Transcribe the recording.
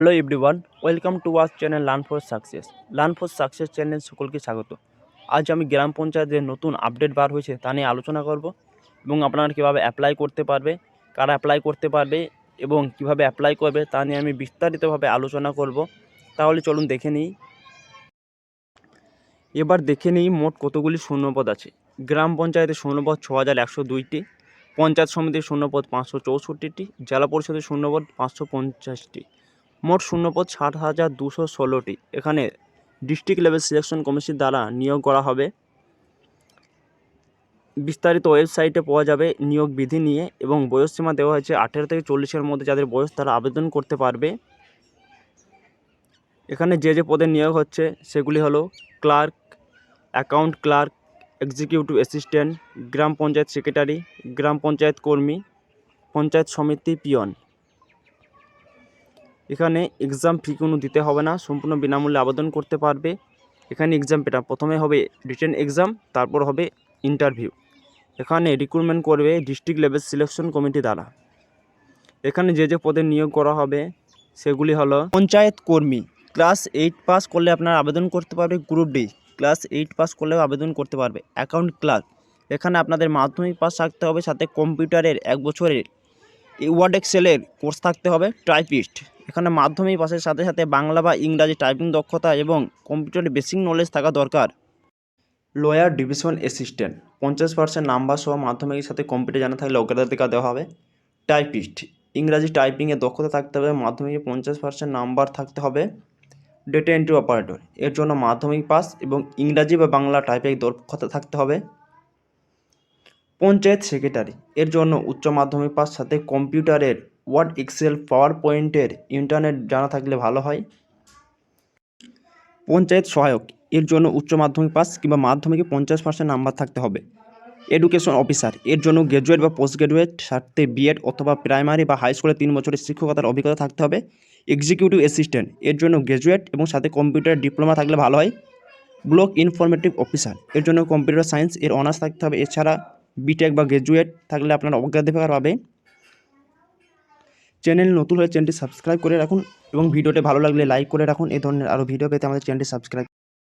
Hello everyone, welcome to our channel learn for success channel সকলকে স্বাগত। আজ আমি গ্রাম পঞ্চায়েতের নতুন আপডেট বার হয়েছে তা নিয়ে আলোচনা করব এবং আপনারা কীভাবে অ্যাপ্লাই করতে পারবে, কারা অ্যাপ্লাই করতে পারবে এবং কিভাবে অ্যাপ্লাই করবে তা নিয়ে আমি বিস্তারিতভাবে আলোচনা করব। তাহলে চলুন দেখে নিই। এবার দেখে নিই মোট কতগুলি শূন্যপদ আছে। গ্রাম পঞ্চায়েতের শূন্যপদ 6102টি, পঞ্চায়েত সমিতির শূন্যপদ 564টি, জেলা পরিষদের শূন্যপদ 550টি, মোট শূন্যপদ 60,216টি। এখানে ডিস্ট্রিক্ট লেভেল সিলেকশন কমিশন দ্বারা নিয়োগ করা হবে। বিস্তারিত ওয়েবসাইটে পাওয়া যাবে নিয়োগ বিধি নিয়ে এবং বয়সসীমা দেওয়া হয়েছে 18 থেকে 40-এর মধ্যে যাদের বয়স তারা আবেদন করতে পারবে। এখানে যে পদে নিয়োগ হচ্ছে সেগুলি হলো clerk, account clerk, executive assistant, গ্রাম পঞ্চায়েত সেক্রেটারি, গ্রাম পঞ্চায়েত কর্মী, পঞ্চায়েত সমিতি পিয়ন। এখানে এক্সাম ফি কোনো দিতে হবে না, সম্পূর্ণ বিনামূল্যে আবেদন করতে পারবে। এখানে এক্সাম প্যাটার্ন প্রথমে হবে রিটেন এক্সাম, তারপর হবে ইন্টারভিউ। এখানে রিক্রুটমেন্ট করবে ডিস্ট্রিক্ট লেভেল সিলেকশন কমিটি দ্বারা। এখানে যে পদে নিয়োগ করা হবে সেগুলি হলো পঞ্চায়েত কর্মী, ক্লাস 8 পাস করলে আপনারা আবেদন করতে পারবে। গ্রুপ ডি, ক্লাস 8 পাস করলেও আবেদন করতে পারবে। অ্যাকাউন্ট ক্লার্ক, এখানে আপনাদের মাধ্যমিক পাস থাকতে হবে, সাথে কম্পিউটারের 1 বছরের ওয়ার্ড এক্সেলের কোর্স থাকতে হবে। টাইপিস্ট, এখানে মাধ্যমিক পাসের সাথে সাথে বাংলা বা ইংরাজি টাইপিং দক্ষতা এবং কম্পিউটারের বেসিক নলেজ থাকা দরকার। লয়ার ডিভিশন অ্যাসিস্ট্যান্ট, 50% নাম্বার সহ মাধ্যমিকের সাথে কম্পিউটার জানা থাকলে অগ্রাধিকার দেওয়া হবে। টাইপিস্ট, ইংরাজি টাইপিংয়ে দক্ষতা থাকতে হবে, মাধ্যমিকে 50% নাম্বার থাকতে হবে। ডেটা এন্ট্রি অপারেটর, এর জন্য মাধ্যমিক পাস এবং ইংরাজি বা বাংলা টাইপিং দক্ষতা থাকতে হবে। পঞ্চায়েত সেক্রেটারি, এর জন্য উচ্চ মাধ্যমিক পাস সাথে কম্পিউটারের ওয়ার্ড এক্সেল পাওয়ার পয়েন্টের ইন্টারনেট জানা থাকলে ভালো হয়। পঞ্চায়েত সহায়ক, এর জন্য উচ্চ মাধ্যমিক পাস কিংবা মাধ্যমিকে 50% নাম্বার থাকতে হবে। এডুকেশন অফিসার, এর জন্য গ্র্যাজুয়েট বা পোস্ট গ্র্যাজুয়েট সাথে বিএড অথবা প্রাইমারি বা হাই স্কুলে 3 বছরের শিক্ষকতার অভিজ্ঞতা থাকতে হবে। এক্সিকিউটিভ অ্যাসিস্ট্যান্ট, এর জন্য গ্র্যাজুয়েট এবং সাথে কম্পিউটার ডিপ্লোমা থাকলে ভালো হয়। ব্লক ইনফরমেটিভ অফিসার, এর জন্য কম্পিউটার সায়েন্স এর অনার্স থাকতে হবে। এছাড়া বিটেক বা গ্র্যাজুয়েট থাকলে আপনারা অগ্রাধিকার পাবে। চ্যানেল নতুন হলে চ্যানেলটি সাবস্ক্রাইব করে রাখুন এবং ভিডিওটি ভালো লাগলে লাইক করে রাখুন। এই ধরনের আরও ভিডিও পেতে আমাদের চ্যানেলটি সাবস্ক্রাইব